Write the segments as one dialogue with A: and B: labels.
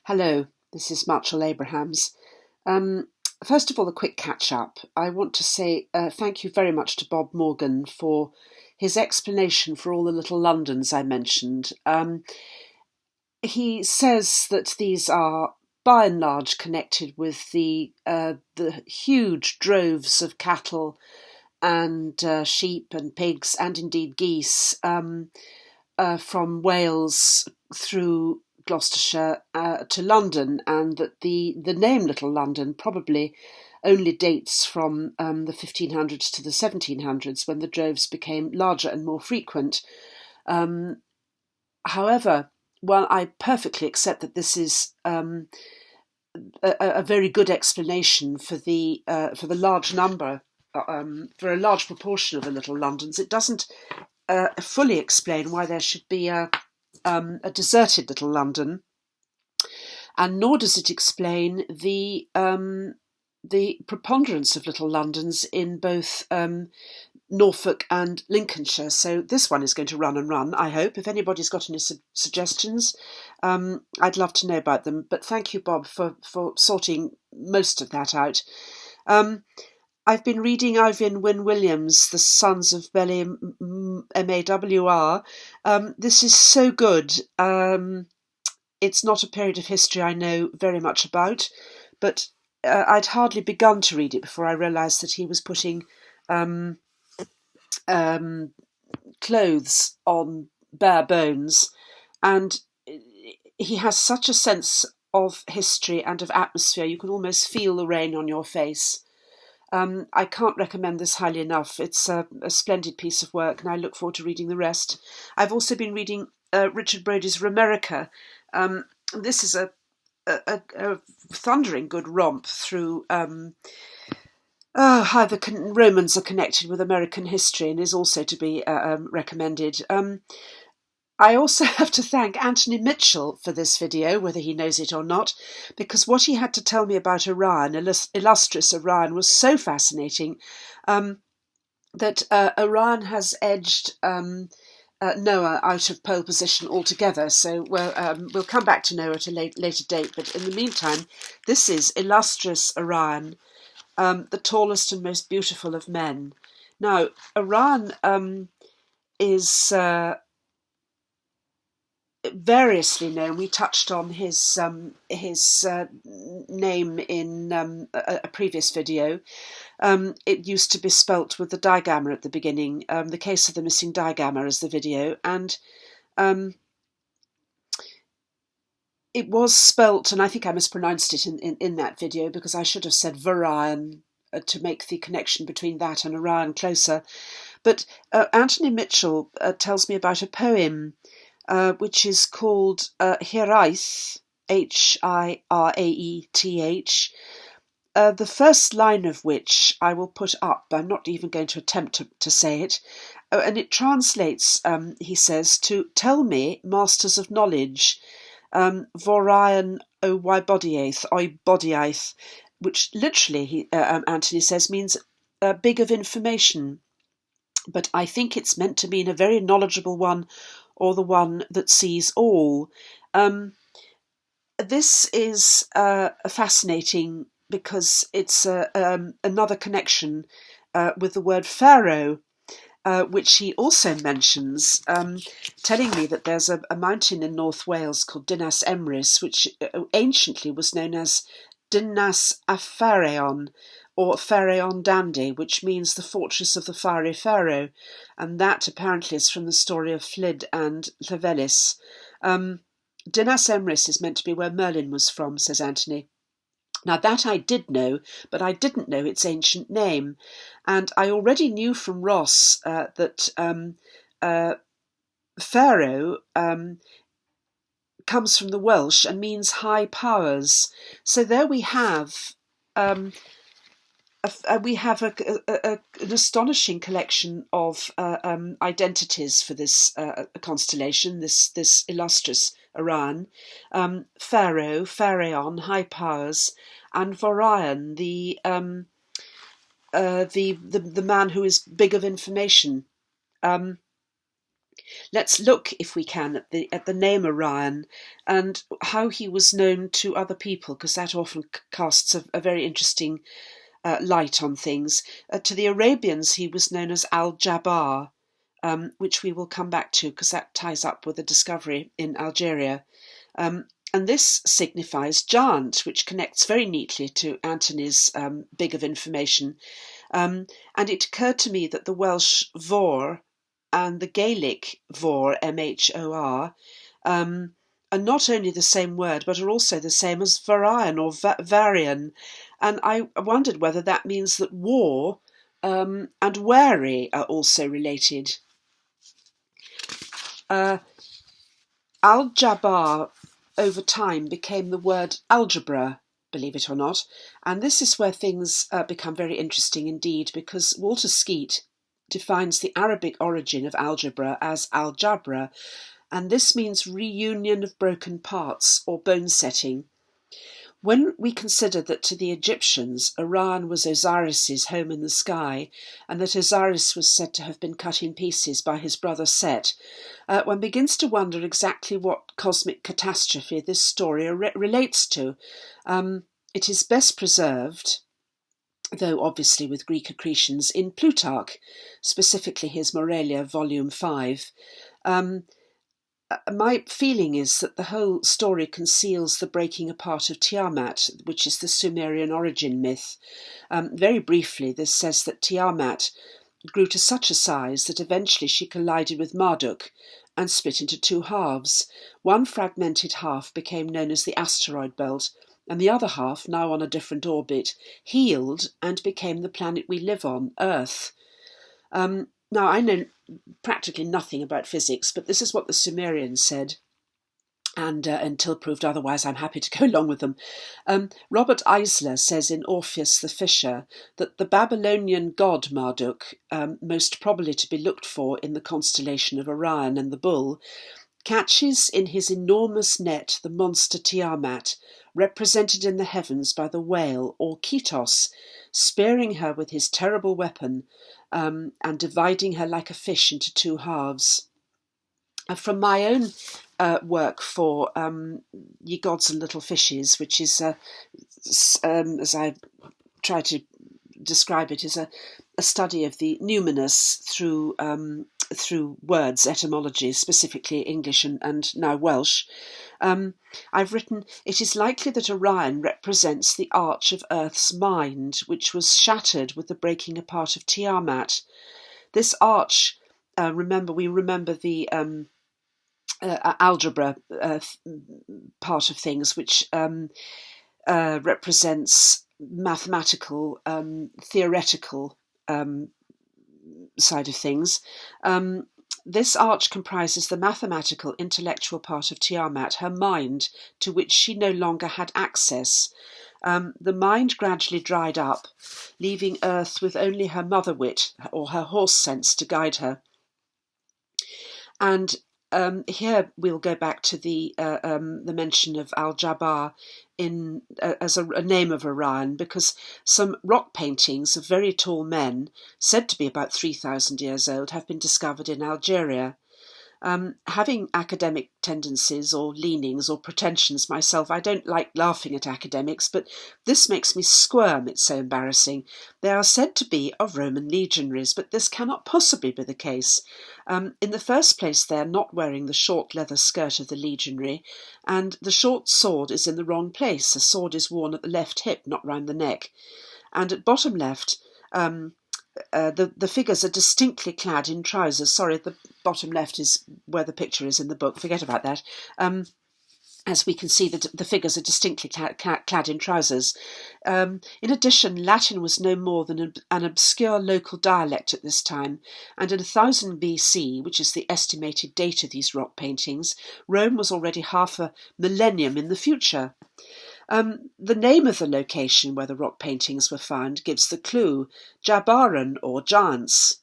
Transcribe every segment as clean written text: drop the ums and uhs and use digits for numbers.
A: Hello, this is Marshall Abrahams. Um, First of all, a quick catch up. I want to say thank you very much to Bob Morgan for his explanation for all the little Londons I mentioned. He says that these are by and large connected with the huge droves of cattle and sheep and pigs and indeed geese from Wales through Gloucestershire to London, and that the name Little London probably only dates from the 1500s to the 1700s, when the droves became larger and more frequent. However, while I perfectly accept that this is a very good explanation for the large number, for a large proportion of the Little Londons, it doesn't fully explain why there should be a deserted Little London, and nor does it explain the preponderance of Little Londons in both Norfolk and Lincolnshire. So this one is going to run and run, I hope. If anybody's got any suggestions, I'd love to know about them. But thank you, Bob, for sorting most of that out. I've been reading Ivan Wynne Williams' The Sons of Beli Mawr. This is so good. It's not a period of history I know very much about, but I'd hardly begun to read it before I realised that he was putting clothes on bare bones, and he has such a sense of history and of atmosphere. You can almost feel the rain on your face. I can't recommend this highly enough. It's a splendid piece of work, and I look forward to reading the rest. I've also been reading Richard Brody's Romerica. This is a thundering good romp through how the Romans are connected with American history, and is also to be recommended. I also have to thank Anthony Mitchell for this video, whether he knows it or not, because what he had to tell me about Orion, Illustrious Orion, was so fascinating that Orion has edged Noah out of pole position altogether. So we'll come back to Noah at a later date, but in the meantime, this is Illustrious Orion, the tallest and most beautiful of men. Now, Orion is variously known. We touched on his name in a previous video. It used to be spelt with the digamma at the beginning. The Case of the Missing Digamma is the video, and it was spelt, and I think I mispronounced it in that video, because I should have said Varian to make the connection between that and Orion closer. But Anthony Mitchell tells me about a poem which is called Hiraeth, Hiraeth, the first line of which I will put up. I'm not even going to attempt to say it. And it translates, he says, to "Tell me, masters of knowledge, Vorion o bodiaeth," which literally, Anthony says, means big of information. But I think it's meant to mean a very knowledgeable one, or the one that sees all. This is fascinating because it's another connection with the word Pharaoh, which he also mentions, telling me that there's a mountain in North Wales called Dinas Emrys, which anciently was known as Dinas Pharaon, or Pharaon Dandy, which means the fortress of the fiery pharaoh, and that apparently is from the story of Flid and Llefelys. Dinas Emrys is meant to be where Merlin was from, says Anthony. Now that I did know, but I didn't know its ancient name, and I already knew from Ross that Pharaoh comes from the Welsh and means high powers. So there we have an astonishing collection of identities for this constellation, this illustrious Iran. Pharaoh, Pharaon, high powers, and Vorion, the man who is big of information. Let's look, if we can, at the name Orion and how he was known to other people, because that often casts a very interesting light on things. To the Arabians, he was known as Al-Jabbar, which we will come back to because that ties up with the discovery in Algeria. And this signifies giant, which connects very neatly to Antony's big of information. And it occurred to me that the Welsh vor and the Gaelic vor, M-H-O-R, are not only the same word, but are also the same as Varian or Varian. And I wondered whether that means that war and wary are also related. Al-Jabbar over time became the word algebra, believe it or not. And this is where things become very interesting indeed, because Walter Skeet defines the Arabic origin of algebra as al-jabra, and this means reunion of broken parts or bone setting. When we consider that to the Egyptians, Orion was Osiris's home in the sky, and that Osiris was said to have been cut in pieces by his brother Set, one begins to wonder exactly what cosmic catastrophe this story relates to. It is best preserved, though obviously with Greek accretions, in Plutarch, specifically his Moralia, Volume 5. My feeling is that the whole story conceals the breaking apart of Tiamat, which is the Sumerian origin myth. Very briefly, this says that Tiamat grew to such a size that eventually she collided with Marduk and split into two halves. One fragmented half became known as the asteroid belt, and the other half, now on a different orbit, healed and became the planet we live on, Earth. Now, I know practically nothing about physics, but this is what the Sumerians said, and until proved otherwise, I'm happy to go along with them. Robert Eisler says in Orpheus the Fisher that the Babylonian god Marduk, most probably to be looked for in the constellation of Orion and the Bull, catches in his enormous net the monster Tiamat, represented in the heavens by the whale or Ketos, spearing her with his terrible weapon and dividing her like a fish into two halves. From my own work for Ye Gods and Little Fishes, which is, as I try to describe it, is a study of the numinous through words, etymology, specifically English and now Welsh. I've written, it is likely that Orion represents the arch of Earth's mind, which was shattered with the breaking apart of Tiamat. This arch, we remember the algebra part of things, which represents mathematical, theoretical side of things. This arch comprises the mathematical, intellectual part of Tiamat, her mind, to which she no longer had access. The mind gradually dried up, leaving Earth with only her mother wit, or her horse sense, to guide her. And here we'll go back to the mention of Al-Jabbar as a name of Orion, because some rock paintings of very tall men, said to be about 3,000 years old, have been discovered in Algeria. Having academic tendencies or leanings or pretensions myself, I don't like laughing at academics, but this makes me squirm, it's so embarrassing. They are said to be of Roman legionaries, but this cannot possibly be the case. In the first place, they are not wearing the short leather skirt of the legionary, and the short sword is in the wrong place. A sword is worn at the left hip, not round the neck. And at bottom left, the figures are distinctly clad in trousers. Sorry, the bottom left is where the picture is in the book. Forget about that. As we can see, the figures are distinctly clad in trousers. In addition, Latin was no more than an obscure local dialect at this time, and in 1000 BC, which is the estimated date of these rock paintings, Rome was already half a millennium in the future. The name of the location where the rock paintings were found gives the clue, Jabbaran or giants.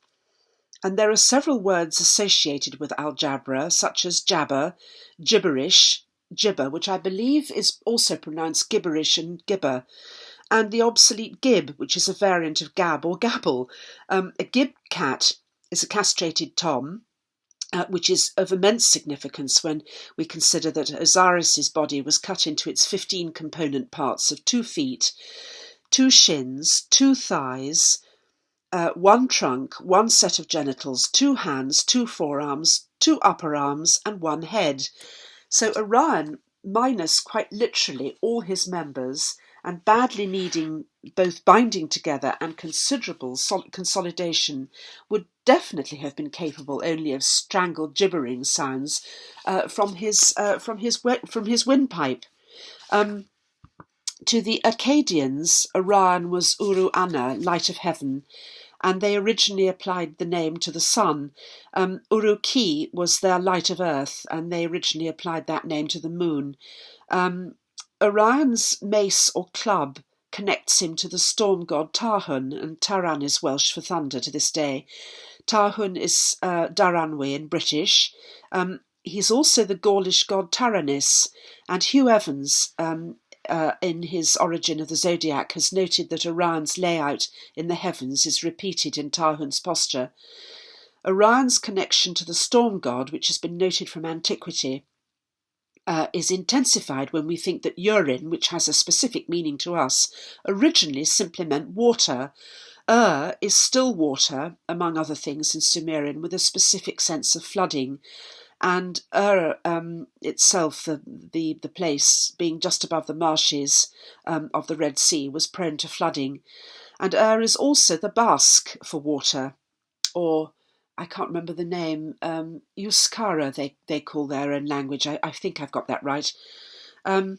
A: And there are several words associated with algebra, such as jabber, gibberish, gibber, which I believe is also pronounced gibberish and gibber, and the obsolete gib, which is a variant of gab or gabble. A gib cat is a castrated tom, which is of immense significance when we consider that Osiris's body was cut into its 15 component parts of 2 feet, 2 shins, 2 thighs, 1 trunk, 1 set of genitals, 2 hands, 2 forearms, 2 upper arms, and 1 head. So Orion, minus quite literally all his members, and badly needing both binding together and considerable consolidation, would definitely have been capable only of strangled gibbering sounds from his windpipe. To the Akkadians, Orion was Uru Anna, light of heaven, and they originally applied the name to the sun. Uru Ki was their light of earth, and they originally applied that name to the moon. Orion's mace or club connects him to the storm god Tarhun, and Taran is Welsh for thunder to this day. Tarhun is Daranwy in British. He's also the Gaulish god Taranis, and Hugh Evans, in his Origin of the Zodiac, has noted that Orion's layout in the heavens is repeated in Tarhun's posture. Orion's connection to the storm god, which has been noted from antiquity, is intensified when we think that urine, which has a specific meaning to us, originally simply meant water. Is still water, among other things, in Sumerian, with a specific sense of flooding. And itself, the place being just above the marshes of the Red Sea, was prone to flooding. And is also the Basque for water, or I can't remember the name, Euskara they call their own language. I think I've got that right. And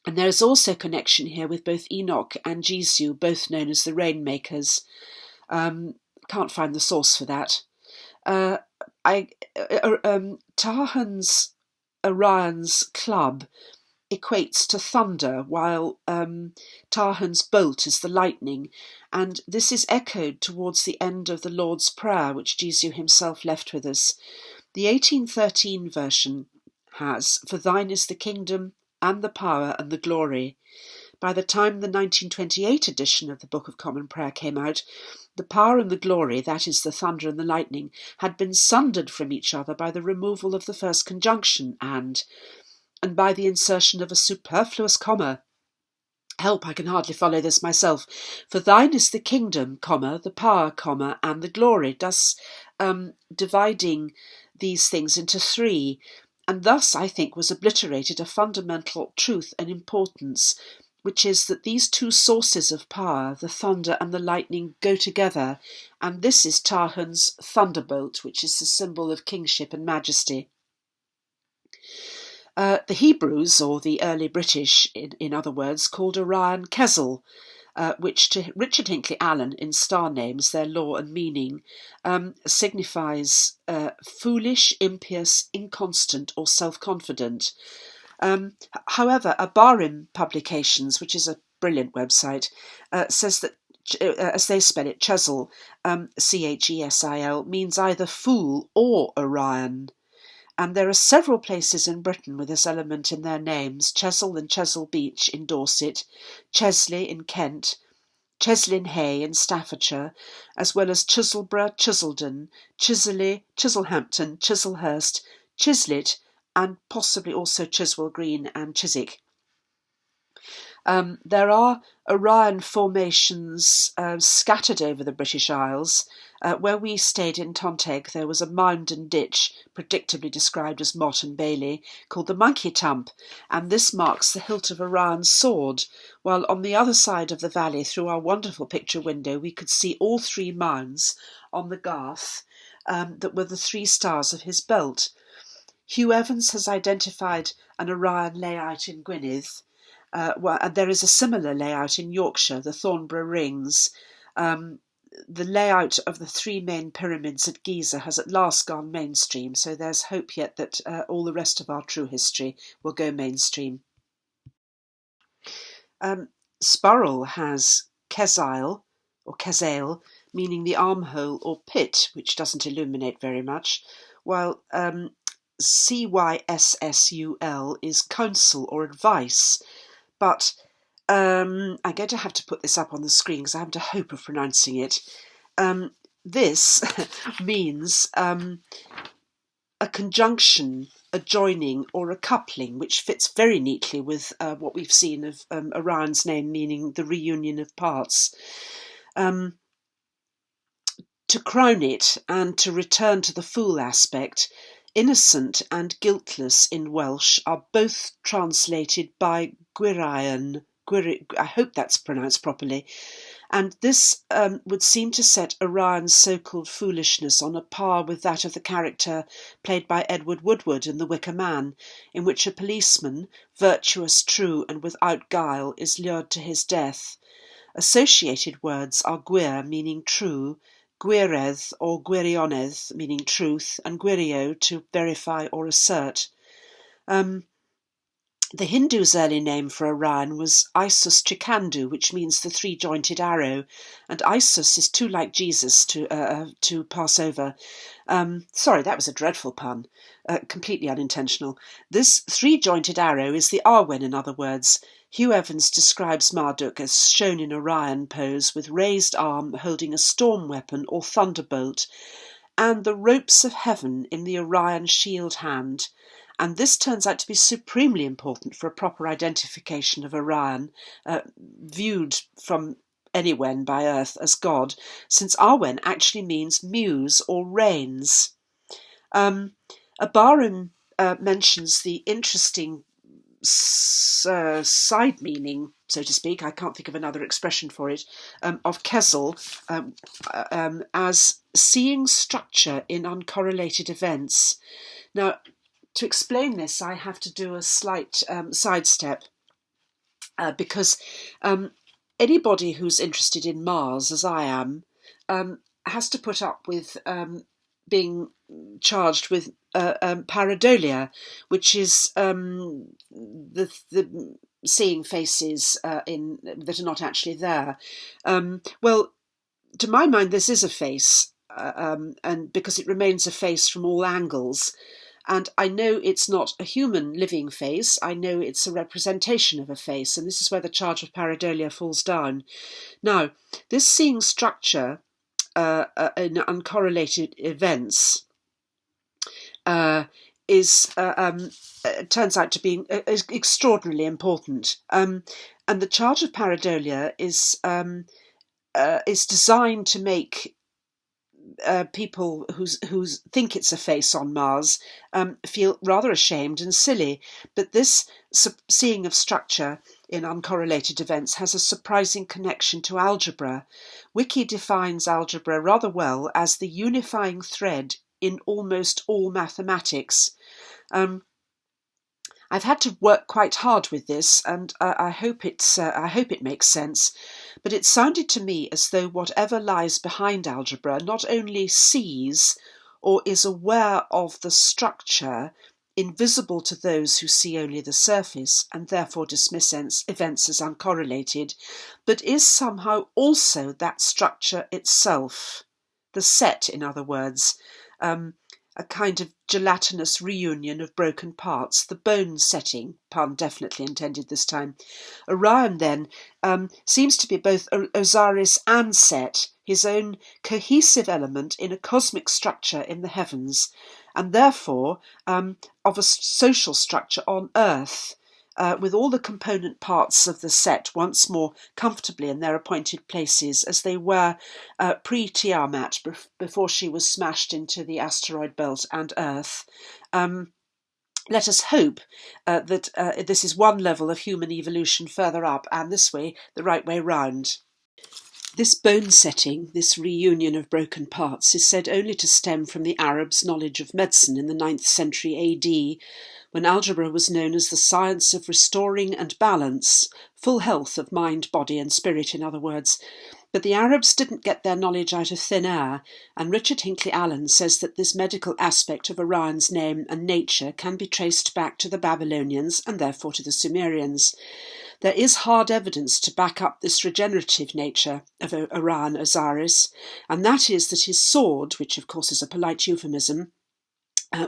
A: there is also connection here with both Enoch and Jesu, both known as the Rainmakers. Can't find the source for that. Tarhun's Orion's club equates to thunder, while Tarhun's bolt is the lightning, and this is echoed towards the end of the Lord's Prayer, which Jesu himself left with us. The 1813 version has, "For thine is the kingdom, and the power, and the glory." By the time the 1928 edition of the Book of Common Prayer came out, the power and the glory, that is, the thunder and the lightning, had been sundered from each other by the removal of the first conjunction and by the insertion of a superfluous comma. Help, I can hardly follow this myself. "For thine is the kingdom, comma, the power, comma, and the glory," thus dividing these things into 3, and thus, I think, was obliterated a fundamental truth and importance, which is that these 2 sources of power, the thunder and the lightning, go together, and this is Tarhun's thunderbolt, which is the symbol of kingship and majesty. The Hebrews, or the early British, in other words, called Orion Kezel, which to Richard Hinckley Allen, in Star Names, their law and meaning, signifies foolish, impious, inconstant, or self-confident. However, Abarim Publications, which is a brilliant website, says that, as they spell it, Chesil, Chesil, means either fool or Orion. And there are several places in Britain with this element in their names: Chesil and Chesil Beach in Dorset, Chesley in Kent, Cheslin Hay in Staffordshire, as well as Chiselborough, Chiseldon, Chisley, Chiselhampton, Chislehurst, Chislet, and possibly also Chiswell Green and Chiswick. There are Orion formations scattered over the British Isles. Where we stayed in Tontegg, there was a mound and ditch, predictably described as Mott and Bailey, called the Monkey Tump, and this marks the hilt of Orion's sword, while on the other side of the valley, through our wonderful picture window, we could see all 3 mounds on the garth that were the 3 stars of his belt. Hugh Evans has identified an Orion layout in Gwynedd, and there is a similar layout in Yorkshire, the Thornborough Rings. The layout of the 3 main pyramids at Giza has at last gone mainstream, so there's hope yet that all the rest of our true history will go mainstream. Spurrell has Kesil, or Kesail, meaning the armhole or pit, which doesn't illuminate very much, while Cyssul is counsel or advice. But I'm going to have to put this up on the screen because I haven't a hope of pronouncing it. This means a conjunction, a joining, or a coupling, which fits very neatly with what we've seen of Orion's name, meaning the reunion of parts. To crown it, and to return to the fool aspect, innocent and guiltless in Welsh are both translated by Gwirion. I hope that's pronounced properly. And this would seem to set Orion's so-called foolishness on a par with that of the character played by Edward Woodward in The Wicker Man, in which a policeman, virtuous, true, and without guile, is lured to his death. Associated words are gwir, meaning true, gwiredd or gwirionedd, meaning truth, and gwirio, to verify or assert. The Hindus' early name for Orion was Isus Trikandu, which means the three-jointed arrow, and Isus is too like Jesus to pass over. Sorry, that was a dreadful pun, completely unintentional. This three-jointed arrow is the Arwen, in other words. Hugh Evans describes Marduk as shown in Orion pose, with raised arm holding a storm weapon or thunderbolt, and the ropes of heaven in the Orion shield hand. And this turns out to be supremely important for a proper identification of Orion, viewed from anywhen by Earth as God, since Arwen actually means muse or reigns. Abarim mentions the interesting side meaning, so to speak, I can't think of another expression for it, of Kezel as seeing structure in uncorrelated events. Now, to explain this, I have to do a slight sidestep because anybody who's interested in Mars, as I am, has to put up with being charged with pareidolia, which is the seeing faces that are not actually there. Well, to my mind, this is a face, and because it remains a face from all angles. And I know it's not a human living face, I know it's a representation of a face, and this is where the charge of pareidolia falls down. Now, this seeing structure in uncorrelated events turns out to be extraordinarily important. And the charge of pareidolia is designed to make people who think it's a face on Mars feel rather ashamed and silly. But this seeing of structure in uncorrelated events has a surprising connection to algebra. Wiki defines algebra rather well as the unifying thread in almost all mathematics. I've had to work quite hard with this, and I hope it makes sense. But it sounded to me as though whatever lies behind algebra not only sees or is aware of the structure invisible to those who see only the surface and therefore dismiss events as uncorrelated, but is somehow also that structure itself, the set, in other words. A kind of gelatinous reunion of broken parts, the bone setting, pun definitely intended this time. Orion, then, seems to be both Osiris and Set, his own cohesive element in a cosmic structure in the heavens, and therefore of a social structure on Earth, with all the component parts of the set once more comfortably in their appointed places as they were pre-Tiamat, before she was smashed into the asteroid belt and Earth. Let us hope that this is one level of human evolution further up, and this way, the right way round. This bone setting, this reunion of broken parts, is said only to stem from the Arabs' knowledge of medicine in the 9th century AD, when algebra was known as the science of restoring and balance, full health of mind, body and spirit, in other words. But the Arabs didn't get their knowledge out of thin air, and Richard Hinckley Allen says that this medical aspect of Orion's name and nature can be traced back to the Babylonians and therefore to the Sumerians. There is hard evidence to back up this regenerative nature of Orion Osiris, and that is that his sword, which of course is a polite euphemism,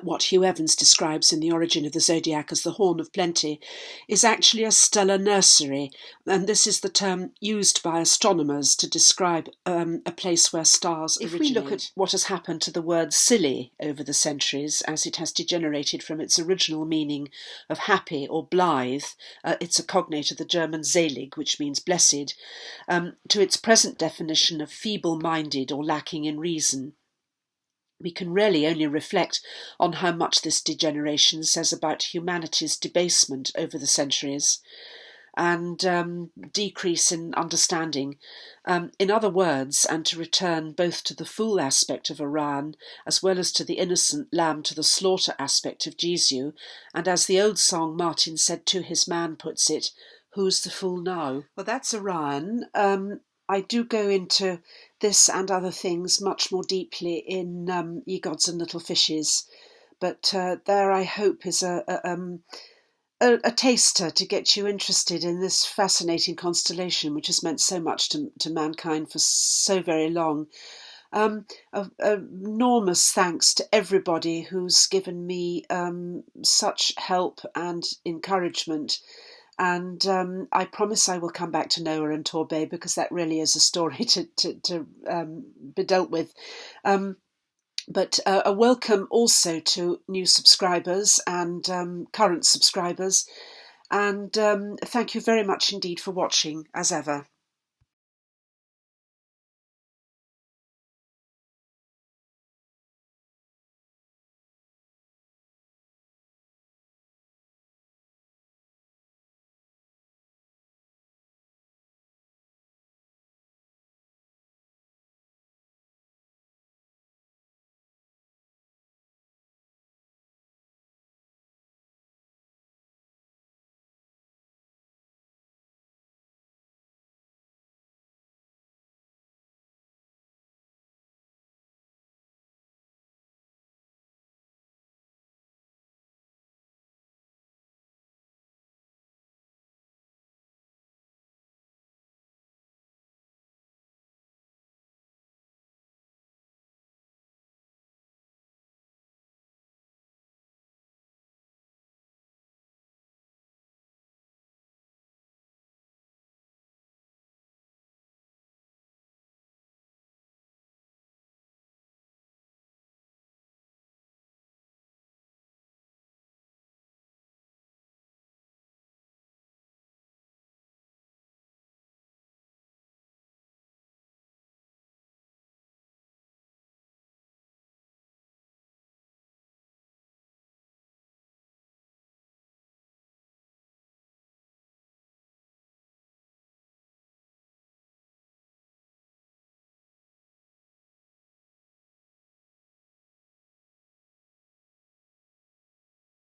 A: what Hugh Evans describes in The Origin of the Zodiac as the Horn of Plenty, is actually a stellar nursery, and this is the term used by astronomers to describe a place where stars originate. If we look at what has happened to the word silly over the centuries, as it has degenerated from its original meaning of happy or blithe, it's a cognate of the German selig, which means blessed, to its present definition of feeble-minded or lacking in reason, we can really only reflect on how much this degeneration says about humanity's debasement over the centuries and decrease in understanding. In other words, and to return both to the fool aspect of Orion as well as to the innocent lamb to the slaughter aspect of Jesu, and as the old song Martin Said to His Man puts it, who's the fool now? Well, that's Orion. I do go into this and other things much more deeply in Ye Gods and Little Fishes, but there I hope is a taster to get you interested in this fascinating constellation which has meant so much to mankind for so very long. Enormous thanks to everybody who's given me such help and encouragement. And I promise I will come back to Noah and Torbay, because that really is a story to be dealt with. But a welcome also to new subscribers and current subscribers. And thank you very much indeed for watching, as ever.